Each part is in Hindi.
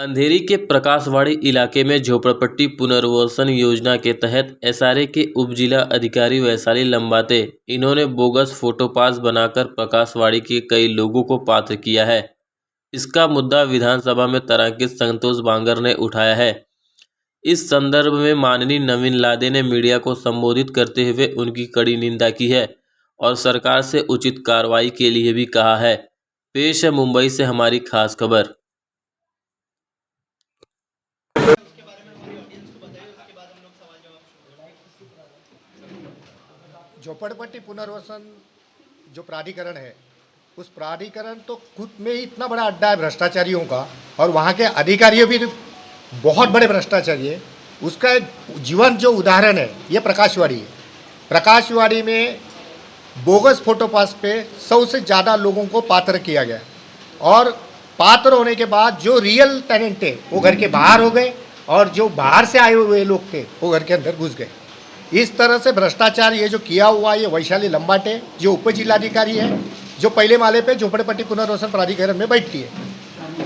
अंधेरी के प्रकाशवाड़ी इलाके में झोपड़पट्टी पुनर्वसन योजना के तहत एसआरए के उपजिला अधिकारी वैशाली लंबाते इन्होंने बोगस फोटो पास बनाकर प्रकाशवाड़ी के कई लोगों को पात्र किया है। इसका मुद्दा विधानसभा में तारांकित संतोष बांगर ने उठाया है। इस संदर्भ में माननीय नवीन लादे ने मीडिया को संबोधित करते हुए उनकी कड़ी निंदा की है और सरकार से उचित कार्रवाई के लिए भी कहा है। पेश है मुंबई से हमारी खास खबर। झोपड़पट्टी पुनर्वसन जो प्राधिकरण है, उस प्राधिकरण तो खुद में ही इतना बड़ा अड्डा है भ्रष्टाचारियों का, और वहाँ के अधिकारियों भी बहुत बड़े भ्रष्टाचारी है। उसका एक जीवन जो उदाहरण है ये प्रकाशवाड़ी है। प्रकाशवाड़ी में बोगस फोटो पास पे 100 से ज़्यादा लोगों को पात्र किया गया, और पात्र होने के बाद जो रियल टेनेंट थे वो घर के बाहर हो गए, और जो बाहर से आए हुए लोग थे वो घर के अंदर घुस गए। इस तरह से भ्रष्टाचार ये जो किया हुआ है, ये वैशाली लंबाटे जो उप जिलाधिकारी है, जो पहले माले पे झोपड़पट्टी पुनर्वसन प्राधिकरण में बैठती है,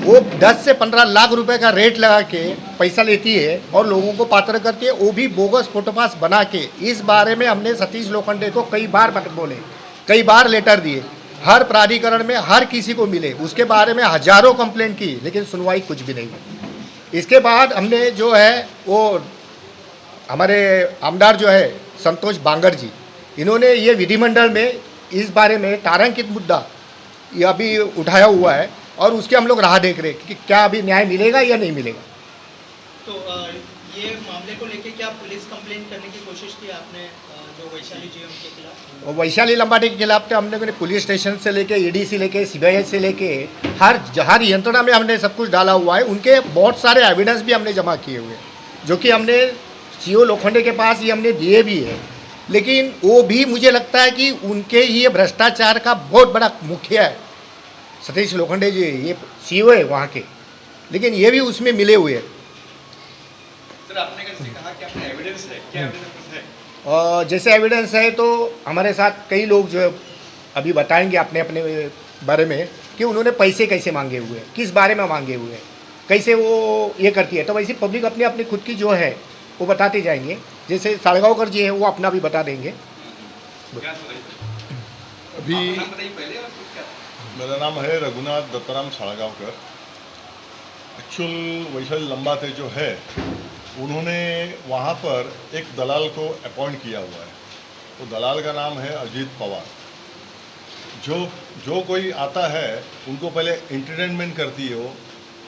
वो 10 से 15 लाख रुपए का रेट लगा के पैसा लेती है और लोगों को पात्र करती है, वो भी बोगस फोटोपास बना के। इस बारे में हमने सतीश लोखंडे को कई बार बोले, कई बार लेटर दिए, हर प्राधिकरण में हर किसी को मिले, उसके बारे में हजारों कंप्लेंट की, लेकिन सुनवाई कुछ भी नहीं हुई। इसके बाद हमने जो है वो हमारे आमदार जो है संतोष बांगर जी, इन्होंने ये विधिमंडल में इस बारे में तारांकित मुद्दा ये अभी उठाया हुआ है, और उसके हम लोग राह देख रहे हैं कि क्या अभी न्याय मिलेगा या नहीं मिलेगा। तो ये मामले को लेके क्या पुलिस कंप्लेंट करने की कोशिश की आपने जो वैशाली जी के खिलाफ? और वैशाली लंबाटे के खिलाफ तो हमने पुलिस स्टेशन से लेके ईडी से लेके सीबीआई से लेके हर यंत्रणा में हमने सब कुछ डाला हुआ है। उनके बहुत सारे एविडेंस भी हमने जमा किए हुए हैं, जो कि हमने सीओ लोखंडे के पास ये हमने दिए भी है, लेकिन वो भी मुझे लगता है कि उनके ये भ्रष्टाचार का बहुत बड़ा मुखिया है सतीश लोखंडे जी, ये सीओ है वहाँ के, लेकिन ये भी उसमें मिले हुए हैं। सर, आपने कैसे कहा कि अपने एविडेंस है, क्या एविडेंस है? और जैसे एविडेंस है तो हमारे साथ कई लोग जो है अभी बताएंगे अपने अपने बारे में कि उन्होंने पैसे कैसे मांगे हुए हैं, किस बारे में मांगे हुए हैं, कैसे वो ये करती है। तो वैसे पब्लिक अपने अपने खुद की जो है वो बताते जाएंगे। जैसे साड़गांवकर जी है वो अपना भी बता देंगे। अभी मेरा नाम है रघुनाथ दत्ताराम साड़गांवकर। एक्चुअल वैशाली लंबाते जो है उन्होंने वहाँ पर एक दलाल को अपॉइंट किया हुआ है। तो दलाल का नाम है अजीत पवार। जो कोई आता है उनको पहले एंटरटेनमेंट करती है, वो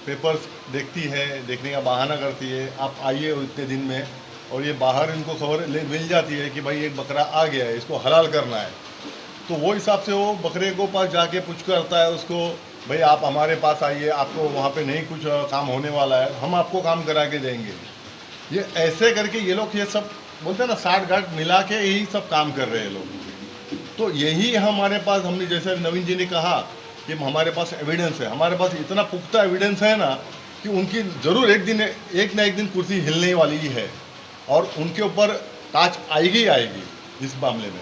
पेपर्स देखती है, देखने का बहाना करती है, आप आइए इतने दिन में, और ये बाहर इनको खबर मिल जाती है कि भाई एक बकरा आ गया है, इसको हलाल करना है। तो वो हिसाब से वो बकरे को पास जाके पूछ करता है उसको, भाई आप हमारे पास आइए, आपको वहाँ पे नहीं कुछ काम होने वाला है, हम आपको काम करा के देंगे। ये ऐसे करके ये लोग ये सब बोलते हैं ना, 60 गांठ मिला के यही सब काम कर रहे हैं लोग। तो यही हमारे पास, हमने जैसे नवीन जी ने कहा कि हमारे पास एविडेंस है, हमारे पास इतना पुख्ता एविडेंस है ना कि उनकी ज़रूर एक ना एक दिन कुर्सी हिलने वाली ही है, और उनके ऊपर ताज आएगी ही आएगी इस मामले में।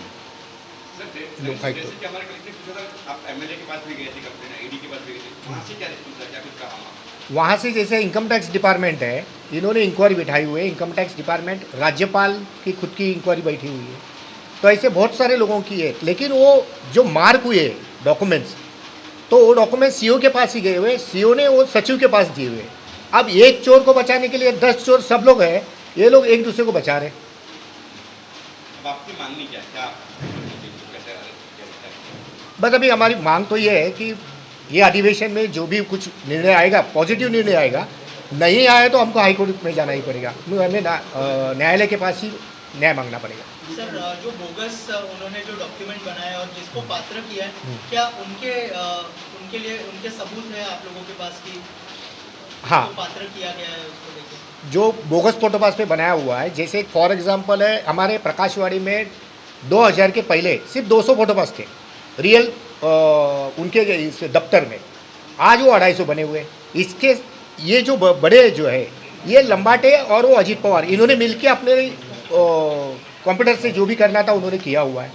जैसे कि हमारे कलेक्टर पूछा था, आप एमएलए के पास भी गए थे, कंप्लेन ईडी के पास भी गए थे, वहाँ से क्या रिस्पॉन्स है, क्या कुछ कहा? वहाँ से जैसे इनकम टैक्स डिपार्टमेंट है, इन्होंने इंक्वायरी बिठाई हुई है। इनकम टैक्स डिपार्टमेंट, राज्यपाल की खुद की इंक्वायरी बैठी हुई है। तो ऐसे बहुत सारे लोगों की है, लेकिन वो जो मार्क हुए डॉक्यूमेंट्स, तो वो डॉक्यूमेंट सीओ के पास ही गए हुए, सीओ ने वो सचिव के पास दिए हुए। अब एक चोर को बचाने के लिए 10 चोर सब लोग हैं, ये लोग एक दूसरे को बचा रहे। अब आपकी मांगनी क्या है? बस अभी हमारी मांग तो ये है कि ये अधिवेशन में जो भी कुछ निर्णय आएगा, पॉजिटिव निर्णय आएगा, नहीं आया तो हमको हाईकोर्ट में जाना ही पड़ेगा, हमें न्यायालय के पास ही न्याय मांगना पड़ेगा। सर, जो बोगस उन्होंने जो डॉक्यूमेंट बनाया और जिसको पात्र किया है, क्या उनके लिए उनके सबूत है आप लोगों के पास की? हाँ, जो पात्र किया गया है उसको लेके जो बोगस फोटोपास पे बनाया हुआ है, जैसे फॉर एग्जांपल है, हमारे प्रकाशवाड़ी में 2000 के पहले सिर्फ 200 फोटोपास थे रियल उनके इस दफ्तर में। आज वो 250 बने हुए। इसके ये जो बड़े जो है ये लंबाटे और वो अजीत पवार, इन्होंने मिलके अपने कंप्यूटर से जो भी करना था उन्होंने किया हुआ है।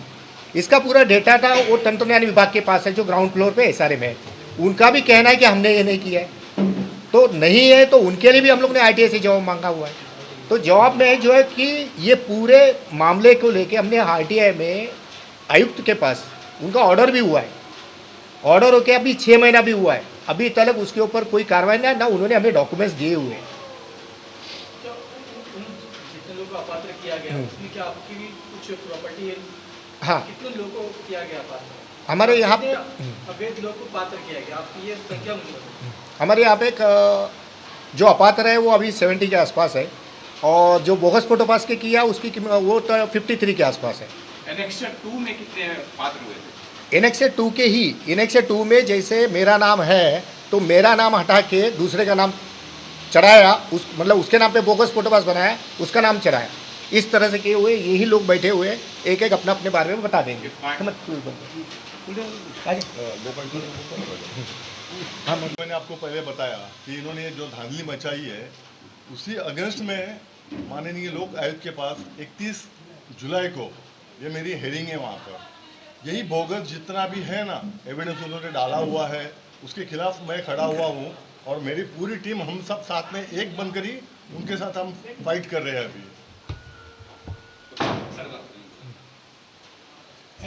इसका पूरा डेटा था वो तंत्र न्याय विभाग के पास है, जो ग्राउंड फ्लोर पे एसआरए में है। उनका भी कहना है कि हमने ये नहीं किया है। तो नहीं है तो उनके लिए भी हम लोग ने आरटीआई से जवाब मांगा हुआ है। तो जवाब में जो है कि ये पूरे मामले को लेके हमने आरटीआई में आयुक्त के पास उनका ऑर्डर भी हुआ है, ऑर्डर होके अभी 6 महीना भी हुआ है, अभी तक उसके ऊपर कोई कार्रवाई नहीं, ना उन्होंने हमें डॉक्यूमेंट्स दिए हुए हैं। तो उन जितने लोगों को अपात्र किया गया उसमें क्या आपकी भी कुछ प्रॉपर्टी है? हाँ, कितने लोगों को किया गया अपात्र? हमारे यहाँ पे अवैध लोगों को पात्र किया गया, आपकी ये संख्या मुझे बताइए। हमारे यहाँ पे जो अपात्र है वो अभी 70 के आसपास है, और जो बोगस फोटो पास के किया उसकी वो तो 53 के आसपास है। एनेक्सर 2 में कितने पात्र हुए थे? एनेक्सर 2 के ही, एनेक्सर 2 में जैसे मेरा नाम है तो मेरा नाम हटा के दूसरे का नाम चढ़ाया, उस मतलब उसके नाम पे बोगस फोटो पास बनाया, उसका नाम चढ़ाया, इस तरह से किए हुए यही लोग बैठे हुए एक एक अपना अपने बारे में बता देंगे। हाँ, मैंने आपको पहले बताया कि इन्होंने जो धांधली मचाई है उसी अगेंस्ट में माननीय लोक आयुक्त के पास 31 जुलाई को ये मेरी हेयरिंग है वहाँ पर। यही बोगस जितना भी है ना एविडेंस उन्होंने डाला हुआ है उसके खिलाफ मैं खड़ा हुआ हूँ, और मेरी पूरी टीम हम सब साथ में एक बनकर ही उनके साथ हम फाइट कर रहे हैं अभी।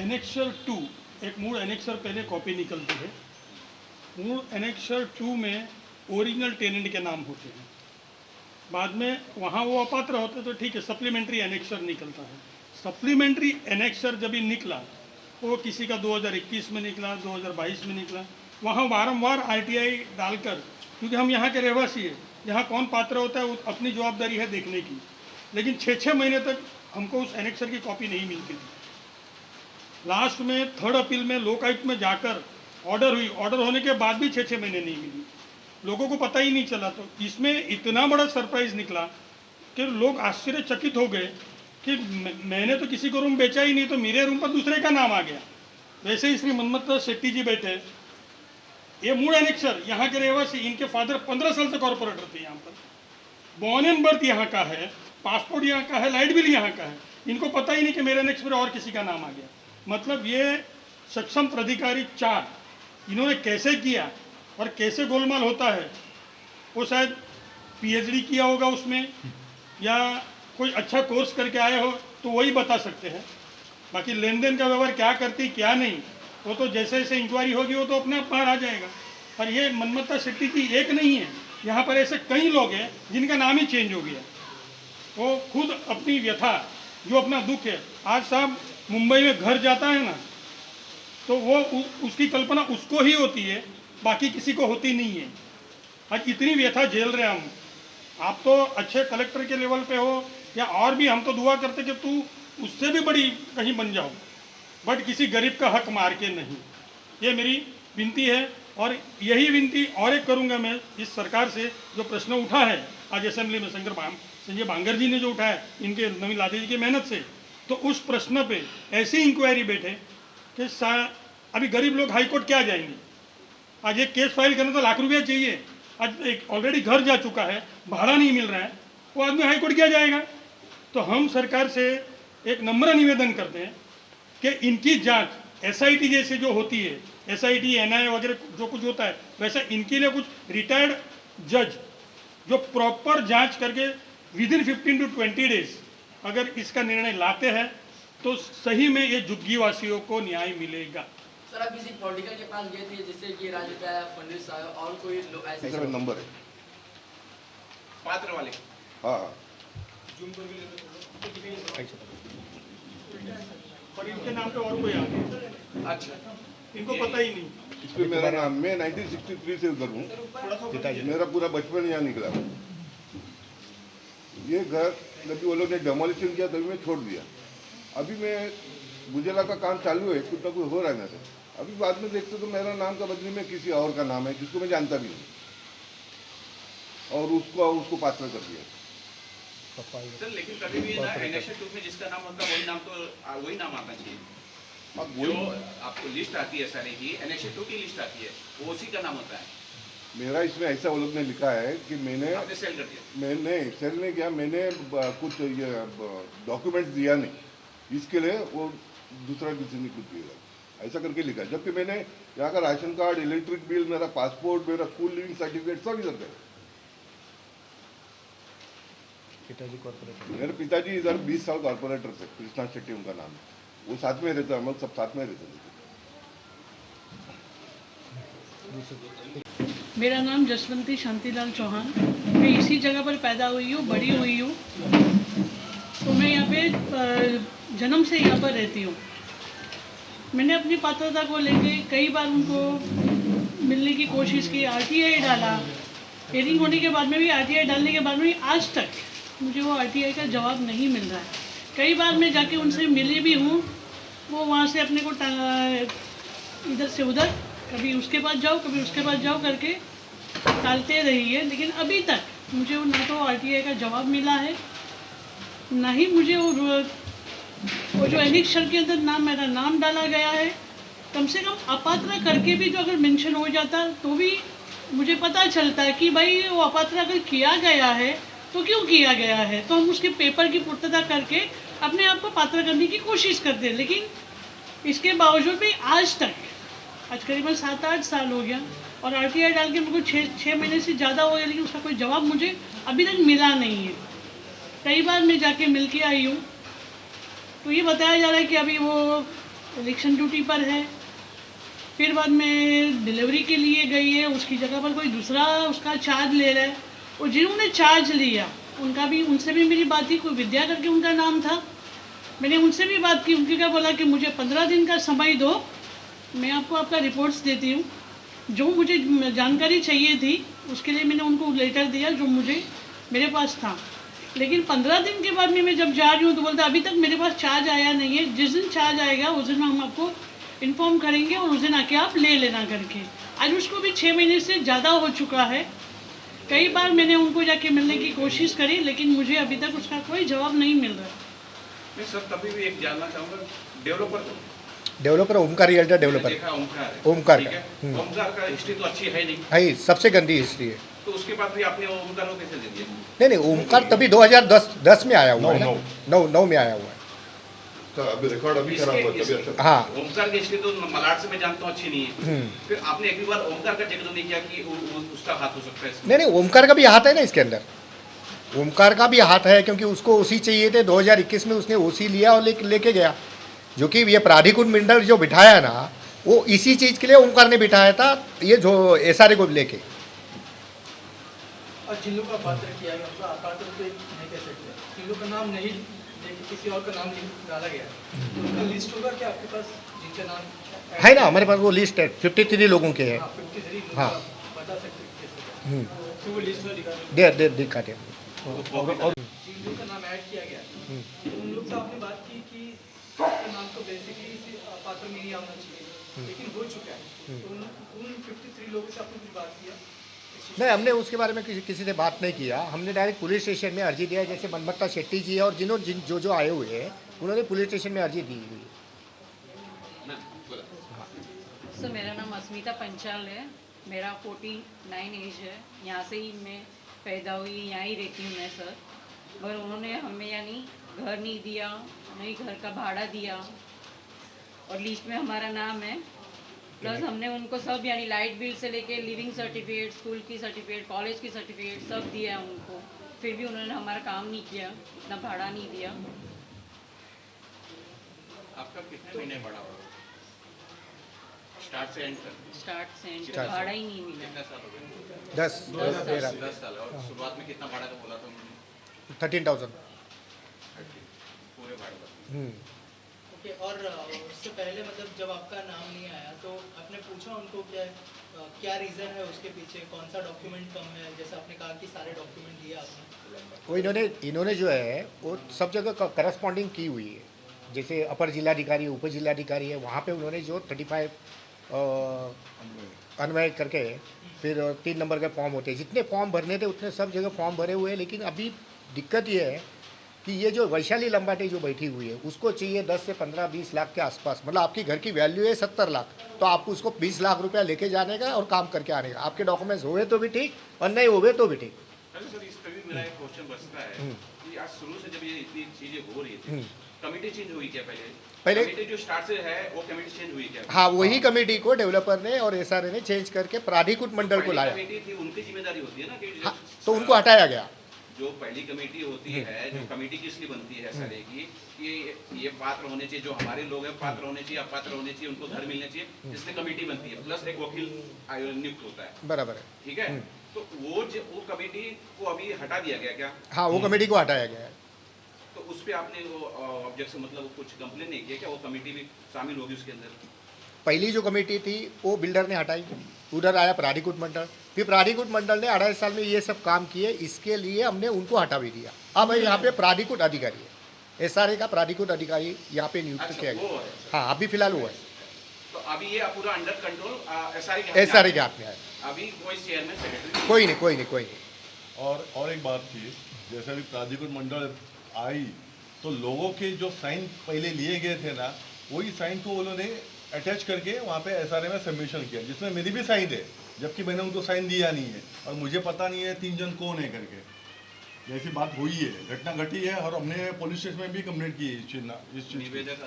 एनेक्सर 2 एक मूल एनेक्सर पहले कॉपी निकलती है। मूल एनेक्सर 2 में ओरिजिनल टेनेंट के नाम होते हैं, बाद में वहाँ वो अपात्र होते तो ठीक है, सप्लीमेंट्री एनेक्सर निकलता है। सप्लीमेंट्री एनेक्सर जब ही निकला वो किसी का 2021 में निकला, 2022 में निकला, वहाँ बारंबार आरटीआई डालकर, क्योंकि हम यहाँ के रहवासी हैं, यहाँ कौन पात्र होता है अपनी जवाबदारी है देखने की, लेकिन 6-6 महीने तक हमको उस एनेक्सर की कॉपी नहीं मिलती थी। लास्ट में 3rd अपील में लोकायुक्त में जाकर ऑर्डर हुई, ऑर्डर होने के बाद भी 6-6 महीने नहीं मिली, लोगों को पता ही नहीं चला। तो इसमें इतना बड़ा सरप्राइज निकला कि लोग आश्चर्यचकित हो गए कि मैंने तो किसी को रूम बेचा ही नहीं, तो मेरे रूम पर दूसरे का नाम आ गया। वैसे ही श्री मनमथ शेट्टी जी बैठे, ये मूल एनेक्सर यहाँ के रहवासी, इनके फादर 15 साल से कॉर्पोरेटर थे यहाँ पर, बॉर्न एंड बर्थ यहाँ का है, पासपोर्ट यहाँ का है, लाइट बिल यहाँ का है, इनको पता ही नहीं कि मेरे एनेक्स पर और किसी का नाम आ गया। मतलब ये सक्षम प्राधिकारी 4 इन्होंने कैसे किया और कैसे गोलमाल होता है, वो शायद पीएचडी किया होगा उसमें, या कोई अच्छा कोर्स करके आए हो तो वही बता सकते हैं। बाकी लेन देन का व्यवहार क्या करती क्या नहीं, वो तो जैसे जैसे इंक्वायरी होगी वो तो अपने आप बाहर आ जाएगा। पर ये मनमथा शेट्टी जी एक नहीं है, यहाँ पर ऐसे कई लोग हैं जिनका नाम ही चेंज हो गया। वो खुद अपनी व्यथा, जो अपना दुख है, आज साहब मुंबई में घर जाता है ना, तो वो उसकी कल्पना उसको ही होती है, बाकी किसी को होती नहीं है। आज इतनी व्यथा झेल रहे हम, आप तो अच्छे कलेक्टर के लेवल पे हो या और भी, हम तो दुआ करते कि तू उससे भी बड़ी कहीं बन जाओ, बट किसी गरीब का हक मार के नहीं। ये मेरी विनती है, और यही विनती और एक करूँगा मैं इस सरकार से, जो प्रश्न उठा है आज असेंबली में संजय बांगर जी ने जो उठाया इनके नवीन लादे जी की मेहनत से, तो उस प्रश्न पे ऐसी इंक्वायरी बैठे कि अभी गरीब लोग हाई कोर्ट क्या जाएंगे। आज एक केस फाइल करना तो लाख रुपया चाहिए, आज एक ऑलरेडी घर जा चुका है, भाड़ा नहीं मिल रहा है, वो आदमी हाई कोर्ट क्या जाएगा। तो हम सरकार से एक नम्र निवेदन करते हैं कि इनकी जांच एसआईटी जैसे जो होती है, एसआईटी एनआईए वगैरह जो कुछ होता है, वैसे इनके लिए कुछ रिटायर्ड जज जो प्रॉपर जांच करके विदिन 15 to 20 डेज अगर इसका निर्णय लाते हैं तो सही में ये झुग्गी वासियों को न्याय मिलेगा। सर, आप किसी पॉलिटिकल के पास गए थे जिससे कि राजनेता फडणवीस साहब और कोई ऐसे इसका नंबर है पात्र वाले? हाँ, और इनके नाम पे और कोई आ गया, अच्छा, इनको पता ही नहीं। इस पे मेरा नाम, मैं 1963 से उधर हूँ, मेरा पूरा बचपन यहाँ निकला। ये घर जब वो लोग ने डेमोलिशन किया तभी मैं छोड़ दिया। अभी मैं गुजला का काम चालू है, कुछ ना कुछ हो रहा है मेरे। अभी बाद में देखते तो मेरा नाम का बदले में किसी और का नाम है जिसको मैं जानता भी नहीं, और उसको पात्र कर दिया। सर लेकिन कभी भी ना एनेक्सर 2 में जिसका नाम होता है वही नाम आना चाहिए। अब जो वही आपको लिस्ट आती है सारी की, एनेक्सर 2 की लिस्ट आती है, वो उसी का नाम होता है। मेरा इसमें ऐसा वो लोग ने लिखा है कि मैंने आपने सेल कर दिया? मैंने सेल नहीं किया, मैंने कुछ ये डॉक्यूमेंट्स दिया नहीं, इसके लिए वो दूसरा किसी ने कुछ दिया ऐसा करके लिखा है। जबकि मैंने यहाँ का राशन कार्ड, इलेक्ट्रिक बिल, मेरा पासपोर्ट, मेरा स्कूल लिविंग सर्टिफिकेट सब इधर का, पिताजी कॉर्पोरेटर। मेरे पिताजी इधर 20 साल कॉर्पोरेटर थे, कृष्णा शेट्टी उनका नाम है। वो साथ में रहते, हम लोग सब साथ में रहते थे। मेरा नाम जसवंती शांतिलाल चौहान। मैं इसी जगह पर पैदा हुई हूँ, बड़ी हुई हूँ। तो मैं यहाँ पे जन्म से यहाँ पर रहती हूँ। मैंने अपनी पात्रता को लेके कई बार उनको मिलने की कोशिश की, आरटीआई डाला। हियरिंग होने के बाद में भी, आरटीआई डालने के बाद में भी आज तक मुझे वो आरटीआई का जवाब नहीं मिल रहा है। कई बार मैं जाके उनसे मिली भी हूँ, वो वहाँ से अपने को इधर से उधर, कभी उसके पास जाओ कभी उसके पास जाओ करके टालते रही है। लेकिन अभी तक मुझे ना तो आरटीआई का जवाब मिला है, ना ही मुझे वो जो एनेक्सर के अंदर मेरा नाम डाला गया है। कम से कम अपात्र करके भी जो अगर मेंशन हो जाता तो भी मुझे पता चलता है कि भाई वो अपात्र अगर किया गया है तो क्यों किया गया है, तो हम उसके पेपर की पूर्तता करके अपने आप को पात्र करने की कोशिश करते हैं। लेकिन इसके बावजूद भी आज करीबन 7-8 साल हो गया और आरटीआई डाल के मुझको 6 महीने से ज़्यादा हो गया, लेकिन उसका कोई जवाब मुझे अभी तक मिला नहीं है। कई बार मैं जाके मिल के आई हूँ तो ये बताया जा रहा है कि अभी वो इलेक्शन ड्यूटी पर है। फिर बाद में डिलीवरी के लिए गई है, उसकी जगह पर कोई दूसरा उसका चार्ज ले रहा है। और जिन्होंने चार्ज लिया उनसे भी मेरी बात थी, कोई विद्या करके उनका नाम था। मैंने उनसे भी बात की, उनके क्या बोला कि मुझे 15 दिन का समय दो, मैं आपको आपका रिपोर्ट्स देती हूँ। जो मुझे जानकारी चाहिए थी उसके लिए मैंने उनको लेटर दिया जो मुझे मेरे पास था। लेकिन 15 दिन के बाद में मैं जब जा रही हूँ तो बोलता अभी तक मेरे पास चार्ज आया नहीं है, जिस दिन चार्ज आएगा उस दिन हम आपको इन्फॉर्म करेंगे और उस दिन आके आप ले लेना करके। आज उसको भी 6 महीने से ज़्यादा हो चुका है। कई बार मैंने उनको जाके मिलने की कोशिश करी लेकिन मुझे अभी तक उसका कोई जवाब नहीं मिल रहा। मैं सर तभी भी एक जानना चाहूँगा, डेवलपर ओमकार रियल्टर डेवलपर। देखा ओमकार है। ओमकार ठीक का। है। ओमकार का हिस्ट्री तो अच्छी है नहीं, भाई सबसे गंदी हिस्ट्री है। तो उसके बाद भी आपने ओमकार को कैसे दे दिया? नहीं ओमकार तभी 2010 में आया हुआ है ना, 9 में आया हुआ है। तो अभी रिकॉर्ड अभी खराब हुआ, तभी अच्छा। हाँ ओमकार की हिस्ट्री तो मलाड से मैं जानता हूँ अच्छी नहीं है। फिर आपने एक भी बार ओमकार का जिक्र नहीं किया कि उसका हाथ हो सकता है इसमें? नहीं ओमकार का भी हाथ है ना इसके अंदर, ओमकार का भी हाथ है क्योंकि उसको ओसी चाहिए थे। 2021 में उसने ओसी लिया और लेके गया, जो कि ये प्राधिकृत मंडल जो बिठाया ना वो इसी चीज़ के लिए ओमकार ने बिठाया था, ये जो एसआरए को लेके। और जिन लोगों का पात्र किया गया मतलब अपात्र तो नहीं कह सकते, जिन लोगों का नाम नहीं किसी और का नाम डाला गया उनका लिस्ट होगा क्या आपके पास, जिनका नाम है ना हमारे पास वो लिस्ट है 53 लोगों के है। 53 हाँ। बता सकते हैं तो वो लिस्ट में दिखाते हैं। जिन लोगों का नाम ऐड किया गया तो उन लोग से आपने बात की कि उसका नाम तो बेसिकली पात्र में नहीं आना चाहिए लेकिन हो चुका है, तो उन 53 लोगों से आपने कुछ बात किया? नहीं हमने उसके बारे में किसी से बात नहीं किया। हमने डायरेक्ट पुलिस स्टेशन में अर्जी दिया, जैसे मनमत्ता शेट्टी जी है और जो आए हुए हैं उन्होंने पुलिस स्टेशन में अर्जी दी हुई है। सर मेरा नाम अस्मिता पंचाल है, मेरा 49 एज है। यहाँ से ही मैं पैदा हुई, यहाँ ही रहती हूँ मैं सर। पर उन्होंने हमें यानी घर नहीं दिया, नहीं घर का भाड़ा दिया और लिस्ट में हमारा नाम है। प्लस हमने उनको सब यानी लाइट बिल से लेके लिविंग सर्टिफिकेट, स्कूल की सर्टिफिकेट, कॉलेज की सर्टिफिकेट सब दिया है उनको, फिर भी उन्होंने हमारा काम नहीं किया, इतना भाड़ा नहीं दिया। आपका कितने महीने बड़ा हुआ स्टार्ट से एंड तक? स्टार्ट से एंड तक भाड़ा ही नहीं मिला। कितना साल हो गए? 10 साल। और शुरुआत में कितना भाड़ा का बोला था उन्होंने? 13,000। पूरे भाड़े का। ओके। और उससे पहले मतलब जब आपका नाम नहीं आया तो आपने पूछा उनको क्या रीज़न है उसके पीछे, कौन सा डॉक्यूमेंट कम है? जैसे आपने कहा कि सारे डॉक्यूमेंट दिए आपने, वो इन्होंने जो है वो सब जगह करस्पॉन्डिंग की हुई है। जैसे अपर जिलाधिकारी, उप जिलाधिकारी है, वहाँ पे उन्होंने जो 35 अन्वय करके फिर 3 नंबर के फॉर्म होते हैं, जितने फॉर्म भरने थे उतने सब जगह फॉर्म भरे हुए हैं। लेकिन अभी दिक्कत ये है कि ये जो वैशाली लंबाटे जो बैठी हुई है उसको चाहिए 10 से 15-20 लाख के आसपास। मतलब आपकी घर की वैल्यू है 70 लाख, तो आपको उसको 20 लाख रुपया लेके जाने का और काम करके आने का। आपके डॉक्यूमेंट्स हुए तो भी ठीक और नहीं हुए तो भी ठीक। सर इस पर भी मेरा एक क्वेश्चन बचता है कि आज शुरू से जब ये इतनी चीजें हो रही थी, कमेटी चेंज हुई क्या पहले कमेटी जो स्टार्ट से है वो कमेटी चेंज हुई क्या? हाँ वही कमेटी को डेवलपर ने और एसआरए ने चेंज करके प्राधिकृत मंडल को लाया। कमेटी थी उनकी जिम्मेदारी होती है ना कि हाँ, तो उनको हटाया गया। जो पहली कमेटी होती है, जो कमेटी किसकी बनती है सारे की, कि ये पात्र होने चाहिए, जो हमारे लोग हैं पात्र होने चाहिए, अपात्र होने चाहिए, उनको घर मिलने चाहिए, इसलिए कमेटी बनती है, प्लस एक वकील नियुक्त होता है। बराबर है। ठीक है, तो वो कमेटी को अभी हटा दिया गया क्या? हाँ, वो कमेटी को हटाया गया है। तो उस पे आपने वो ऑब्जेक्शन मतलब कुछ कंप्लेन नहीं किया क्या? वो कमेटी भी शामिल होगी उसके अंदर? पहली जो कमेटी थी वो बिल्डर ने हटाई, उधर आया प्राधिकृत मंडल, फिर प्राधिकृत मंडल ने 2.5 साल में ये सब काम किए, इसके लिए हमने उनको हटा भी दिया। अब यहाँ पे प्राधिकृत अधिकारी है, SRA का प्राधिकृत अधिकारी यहाँ पे नियुक्त किया गया। हाँ, अभी फिलहाल वो है। तो अभी ये पूरा अंडर कंट्रोल SRA के हाथ में है। अभी कोई चेयरमैन सेक्रेटरी कोई नहीं। और एक बात थी, जैसे अभी प्राधिकृत मंडल आई तो लोगों के जो साइन पहले लिए गए थे ना, वही साइन को उन्होंने अटैच करके वहाँ पे SRA में सबमिशन किया, जिसमें मेरी भी साइन है, जबकि मैंने उनको साइन दिया नहीं है और मुझे पता नहीं है 3 जन कौन है करके। जैसी बात हुई है, घटना घटी है और हमने पुलिस स्टेशन में भी कंप्लेंट की है इस चीज की। निवेदक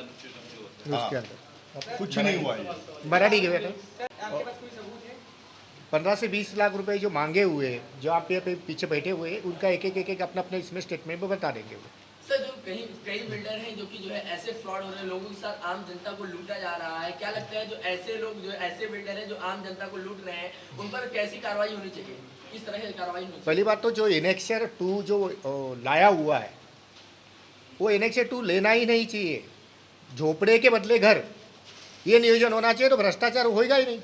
उसके अंदर कुछ नहीं हुआ है। मराठी के बेटे 15 से 20 लाख रुपए जो मांगे हुए हैं, जो आप पे पीछे बैठे हुए हैं, उनका एक अपना अपना इसमें स्टेटमेंट में बता देंगे वो। सर, जो कई बिल्डर हैं जो कि जो है ऐसे फ्रॉड हो रहे हैं, लोगों के साथ आम जनता को लूटा जा रहा है, क्या लगता है जो ऐसे लोग जो ऐसे बिल्डर हैं जो आम जनता को लूट रहे हैं, उन पर कैसी कार्रवाई होनी चाहिए, किस तरह की कार्रवाई होनी चाहिए? पहली बात तो जो एनेक्सर 2 जो लाया हुआ है, वो एनेक्सर 2 लेना ही नहीं चाहिए। झोपड़े के बदले घर, ये नियोजन होना चाहिए, तो भ्रष्टाचार होएगा ही नहीं।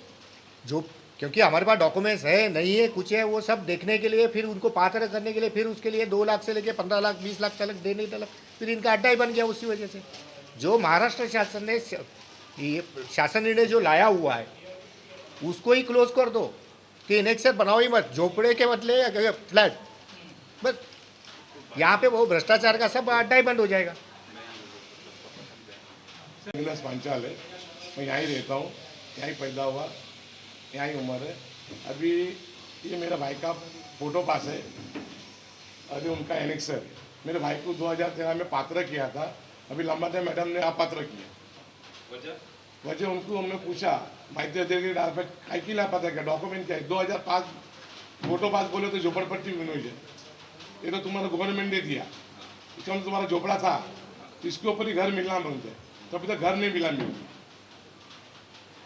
जो क्योंकि हमारे पास डॉक्यूमेंट्स है नहीं है कुछ है, वो सब देखने के लिए, फिर उनको पात्र करने के लिए, फिर उसके लिए 2 लाख से लेके 15 लाख 20 लाख तक देने तक, फिर इनका अड्डा ही बन गया उसी वजह से। जो महाराष्ट्र शासन ने ये शासन निर्णय जो लाया हुआ है उसको ही क्लोज कर दो कि एनेक्सर बनाओ ही मत, झोपड़े के बदले फ्लैट, बस यहाँ पे वो भ्रष्टाचार का सब अड्डा ही बंद हो जाएगा। पंचाल है, मैं यहाँ ही रहता हूँ, यहाँ ही पैदा हुआ, यहाँ ही उम्र है। अभी ये मेरा भाई का फोटो पास है, अभी उनका एनेक्सर मेरे भाई को 2013 में पात्र किया था, अभी लंबा टाइम मैडम ने अपात्र किया। वजह उनको हमने पूछा माहिती अधिकारी काय की लापात्र किया, डॉक्यूमेंट क्या है, 2005 फोटो पास बोले तो झोपड़पट्टी बनवाई है, ये तो तुम्हारा गवर्नमेंट ने दिया, इसमें तुम्हारा झोपड़ा था, इसके ऊपर ही घर मिलना मांगते, तो अभी तक घर नहीं मिला,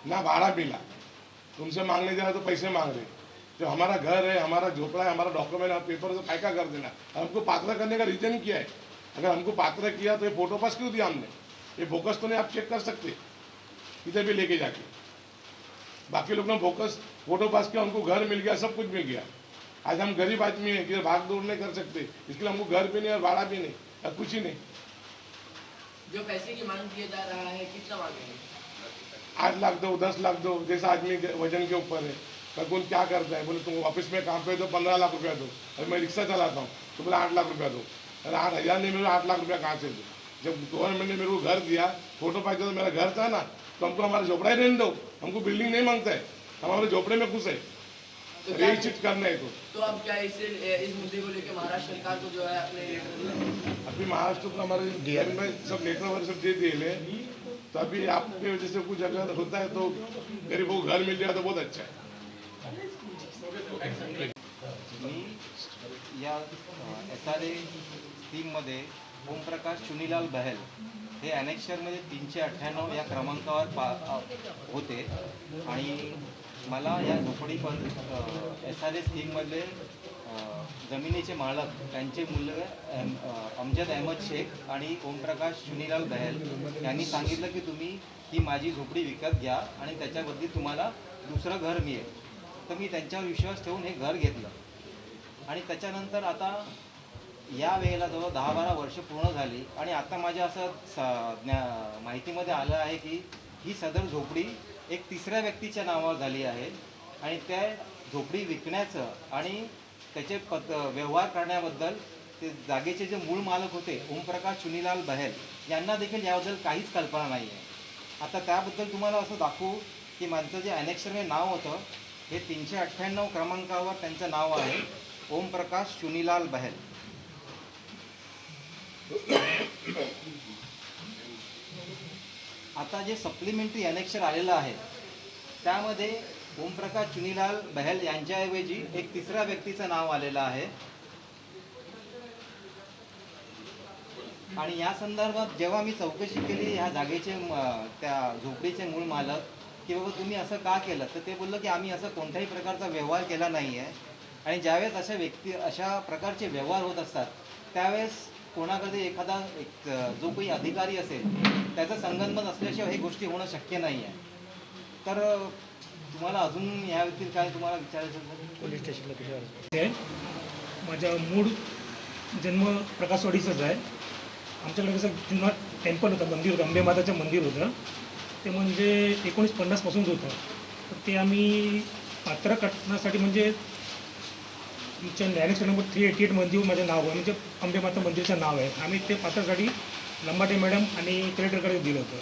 ना भाड़ा मिला, तुमसे मांगने जा रहे तो पैसे मांग रहे। जो हमारा घर है, हमारा झोपड़ा है, हमारा डॉक्यूमेंट है, पेपर से क्या कर देना। हमको पात्र करने का रीजन क्या है? अगर हमको पात्र किया तो ये फोटो पास क्यों दिया हमने? ये बोकस तो नहीं, आप चेक कर सकते किधर भी लेके जाके। बाकी लोग ने बोकस फोटो पास किया, उनको घर मिल गया, सब कुछ मिल गया। आज हम गरीब आदमी हैं, किधर भाग दौड़ नहीं कर सकते, इसलिए हमको घर भी नहीं और भाड़ा भी नहीं और कुछ ही नहीं। जो पैसे की मांग किया जा रहा है, कितना मांगेंगे? 8 लाख दो, 10 लाख दो, जैसा आदमी वजन के ऊपर है। कौन क्या करता है, बोले तुम ऑफिस में काम पे दो 15 लाख रुपया दो, और मैं रिक्शा चलाता हूँ तो बोले 8 लाख रुपया दो, अरे 8,000 नहीं मिले 8 लाख रुपया कहाँ से दो? जब गवर्नमेंट ने मेरे को घर दिया, फोटो पास तो मेरा घर था ना, तो हमको हमारा झोपड़ा ही रहने दो, हमको बिल्डिंग नहीं मांगता है, हमारे झोपड़े में खुश है, तो यही चीज करना है। तो अब क्या इस मुद्दे को लेकर महाराष्ट्र सरकार को जो है अपने अभी महाराष्ट्र को हमारे में सब लेटर वगैरह सब दे दिए, तो अभी आपके वजह से कुछ अगर होता है तो गरीबों को घर मिल जाए तो बहुत अच्छा है। या SRA स्कीममध्ये ओमप्रकाश चुनीलाल बहल हे ॲनेक्शरमध्ये 398 या क्रमांकावर होते आणि मला या झोपडी SRA स्कीममधले जमिनीचे मालक त्यांचे मुलगा अमजद अहमद शेख आणि ओमप्रकाश चुनीलाल बहल यांनी सांगितलं की तुम्ही ही माझी झोपडी विकत घ्या आणि त्याच्याबद्दल तुम्हाला दुसरं घर मिळेल। तर मी त्यांच्यावर विश्वास ठेवून हे घर घेतलं आणि त्याच्यानंतर आता या वेळेला जवळ 10-12 वर्ष पूर्ण झाली आणि आता माझ्या असं माहितीमध्ये आलं आहे की ही सदर झोपडी एक तिसऱ्या व्यक्तीच्या नावावर झाली आहे आणि त्या झोपडी विकण्याचं आणि त्याचे व्यवहार करण्याबद्दल ते जागेचे जे मूळ मालक होते ओमप्रकाश चुनीलाल बहल यांना देखील याबद्दल काहीच कल्पना नाही आहे। आता त्याबद्दल तुम्हाला असं दाखवू की माझं जे ॲनेक्शरमध्ये नाव होतं हे 398 क्रमांकावर त्यांचं नाव आहे ओमप्रकाश चुनीलाल बहल। आता जे सप्लिमेंटरी ॲनेक्शर आलेलं आहे त्यामध्ये ओमप्रकाश चुनीलाल बहल यांच्याऐवजी एक तिसऱ्या व्यक्तीचं नाव आलेलं आहे आणि या संदर्भात जेव्हा मी चौकशी केली ह्या जागेचे त्या झोपडीचे मूळ मालक की बाबा तुम्ही असं का केलं, तर ते बोललं की आम्ही असं कोणत्याही प्रकारचा व्यवहार केला नाही आहे. आणि ज्यावेळेस अशा प्रकारचे व्यवहार होत असतात त्यावेळेस कोणाकडे एखादा जो काही अधिकारी असेल त्याचा संगनमत असल्याशिवाय हे गोष्टी होणं शक्य नाही आहे. तर तुम्हाला अजून या व्यतिरिक्त काय तुम्हाला विचारायचं पोलीस स्टेशनला माझा मूळ जन्म प्रकाशवाडीचाच आहे. आमच्याकडे कसं जुना टेम्पल होतं, मंदिर होतं, अंबे माताचं मंदिर होतं. ते म्हणजे 1950 पासूनच होतं. तर ते आम्ही पात्र करण्यासाठी म्हणजे आमच्या न्यायालय नंबर 388 मध्ये माझं नाव आहे, म्हणजे अंबे माता मंदिरचं नाव आहे. आम्ही ते पात्रासाठी लंबाटे मॅडम आणि कलेक्टरकडे दिलं होतं.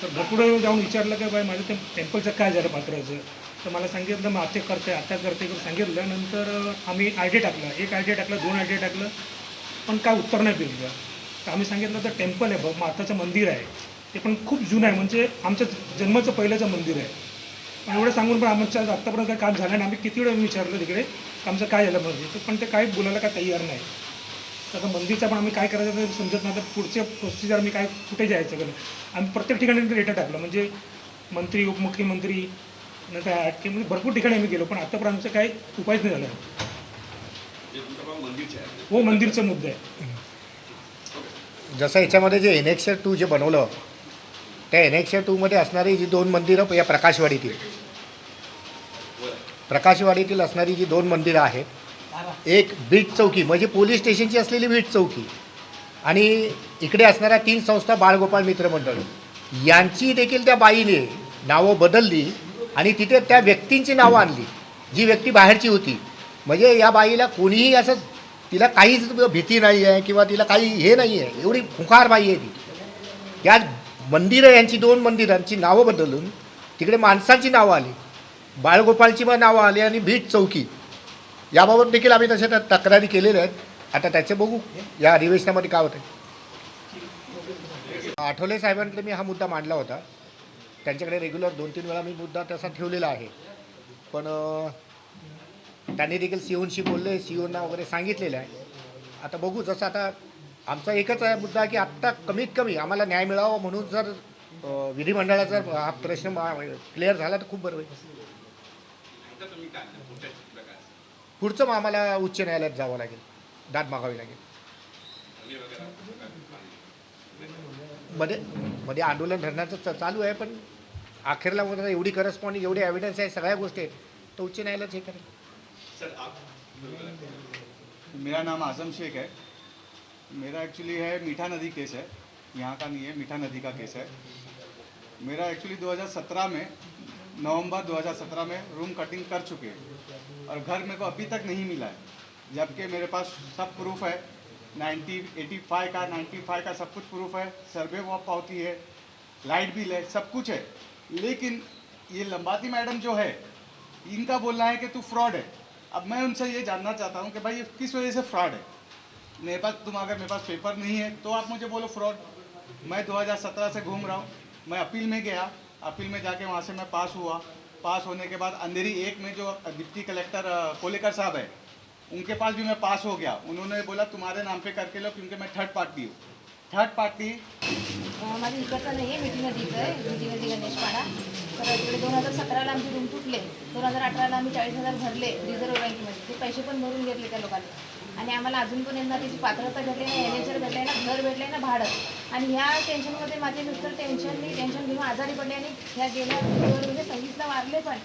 तर भरपूर जाऊन विचारलं की बाय माझं ते टेम्पलचं काय झालं पात्राचं. तर मला सांगितलं मग आता करते सांगितलं. नंतर आम्ही आयडी टाकलं, 1 आयडी टाकलं, 2 आयडी टाकलं, पण काय उत्तर नाही दिलं. तर आम्ही सांगितलं तर टेम्पल आहे माताचं मंदिर आहे, ते पण खूप जुनं आहे, म्हणजे आमच्या जन्माचं पहिल्याचं मंदिर आहे. पण एवढं सांगून पण आमच्या आत्तापर्यंत काही काम झालं नाही. आम्ही किती वेळा विचारलं तिकडे आमचं काय झालं मंदिर, पण ते काही बोलायला काय तयार नाही. तर आता मंदिरचं पण आम्ही काय करायचं ते समजत नाही. तर पुढचे प्रोसिजर आम्ही काय कुठे जायचं का आम्ही प्रत्येक ठिकाणी लेटर टाकलं, म्हणजे मंत्री उपमुख्यमंत्री नंतर आटके म्हणजे भरपूर ठिकाणी आम्ही गेलो, पण आत्तापर्यंत आमचं काही उपायच नाही झाला. हो, मंदिरचा मुद्दा आहे. जसं याच्यामध्ये जे एनेक्सर 2 जे बनवलं त्या एनेक्सर 2मध्ये असणारी जी 2 मंदिरं या प्रकाशवाडीतील असणारी जी 2 मंदिरं आहेत, एक बीट चौकी म्हणजे पोलीस स्टेशनची असलेली बीट चौकी आणि इकडे असणाऱ्या 3 संस्था बाळगोपाळ मित्र मंडळ यांची देखील त्या बाईने नावं बदलली आणि तिथे त्या व्यक्तींची नावं आणली जी व्यक्ती बाहेरची होती. म्हणजे या बाईला कोणीही असं तिला काहीच भीती नाही आहे किंवा तिला काही हे नाही आहे, एवढी खुंखार बाई आहे ती. या मंदिरं यांची 2 मंदिरांची नावं बदलून तिकडे माणसांची नावं आली, बाळगोपाळची पण नावं आली आणि बीट चौकी याबाबत देखील आम्ही तशा तक्रारी केलेल्या आहेत. आता त्याचे बघू या अधिवेशनामध्ये काय होतं. आठवले साहेबांकडे मी हा मुद्दा मांडला होता, त्यांच्याकडे रेग्युलर 2-3 वेळा मी मुद्दा तसा ठेवलेला आहे. पण त्यांनी देखील सीओनशी बोलले, सीओना वगैरे सांगितलेलं आहे. आता बघू, जसं आता आमचा एकच आहे मुद्दा की आत्ता कमीत कमी आम्हाला न्याय मिळावा म्हणून जर विधिमंडळाचा हा प्रश्न क्लिअर झाला तर खूप बरं होईल. पुढचं मग आम्हाला उच्च न्यायालयात जावं लागेल, दाद मागावी लागेल. मध्ये आंदोलन धरण्याचं चालू आहे, पण अखेरला एवढी करस्पॉन्डिंग एवढी एव्हिडन्स आहे, सगळ्या गोष्टी आहेत, तर उच्च न्यायालयात हे करेल. मेरा नाम आजम शेख है. मेरा एक्चुअली है मीठा नदी केस है, यहाँ का नहीं है, मीठा नदी का केस है. मेरा एक्चुअली 2017 में नवंबर 2017 में रूम कटिंग कर चुके हैं और घर मेरे को अभी तक नहीं मिला है, जबकि मेरे पास सब प्रूफ है. 95 का सब कुछ प्रूफ है, सर्वे वो पावती है, लाइट बिल है, सब कुछ है. लेकिन ये लंबाती मैडम जो है इनका बोलना है कि तू फ्रॉड है. अब मैं उनसे ये जानना चाहता हूँ कि भाई ये किस वजह से फ्रॉड है. मेरे पास अगर मेरे पास पेपर नहीं है तो आप मुझे बोलो फ्रॉड. मैं 2017 से घूम रहा हूँ. मैं अपील में गया, अपील में जाके वहाँ से मैं पास हुआ. पास होने के बाद अंधेरी 1 में जो डिप्टी कलेक्टर कोलेकर साहब है उनके पास भी मैं पास हो गया. उन्होंने बोला तुम्हारे नाम पे करके लो, क्योंकि मैं थर्ड पार्टी हूँ. थर्ड पार्टी माझं इकडचं नाही आहे, मिठी नदीचं आहे, मिठी नदी गणेशपाडा. तर इकडे 2017ला आमचे रूम तुटले, 2018ला आम्ही 40,000 भरले रिझर्व्ह बँकेमध्ये. ते पैसे पण भरून घेतले त्या लोकांनी आणि आम्हाला अजून पण यांना त्याची पात्रता भेटली नाही, एनएचआर भेटले ना, घर भेटले ना, भाडं. आणि ह्या टेन्शनमध्ये माझे मिस्टर टेन्शन घेऊन आजारी पडले आणि ह्या गेल्या 26ला वारले पण.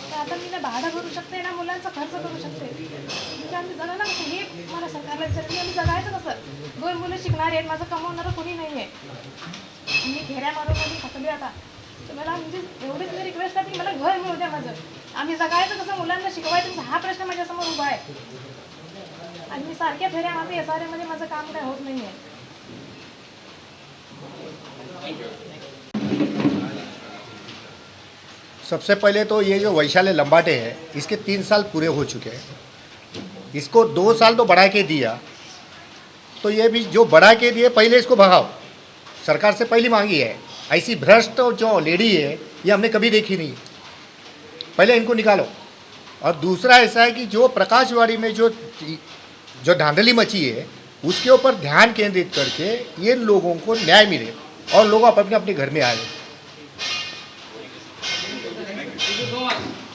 तर आता मी ना भाडं भरू शकते ना, मुलांचा खर्च करू शकते, म्हणजे आम्ही जगा ना कसं, हे मला सरकारला विचारलं आम्ही जगायचं कसं. 2 मुलं शिकणारे आहेत, माझं कमवणारं कोणी नाही आहे, मी घेऱ्या मारून मी थकले आता. तर मला म्हणजे एवढीच मी रिक्वेस्ट आहे की मला घर मिळू द्या माझं. आम्ही जगायचं कसं, मुलांना शिकवायचं कसं, हा प्रश्न माझ्यासमोर उभा आहे. आणि मी सारख्या फेऱ्या मारते, SRA मध्ये माझं काम काय होत नाही आहे. सबसे पहले तो ये जो वैशाली लंबाटे है इसके 3 साल पूरे हो चुके हैं. इसको 2 साल तो बढ़ा के दिया, तो ये भी जो बढ़ा के दिए पहले इसको भगाओ. सरकार से पहली मांगी है. ऐसी भ्रष्ट जो लेडी है ये हमने कभी देखी नहीं. पहले इनको निकालो. और दूसरा ऐसा है कि जो प्रकाशवाड़ी में जो धांधली मची है उसके ऊपर ध्यान केंद्रित करके ये लोगों को न्याय मिले और लोग अपने अपने घर में आए।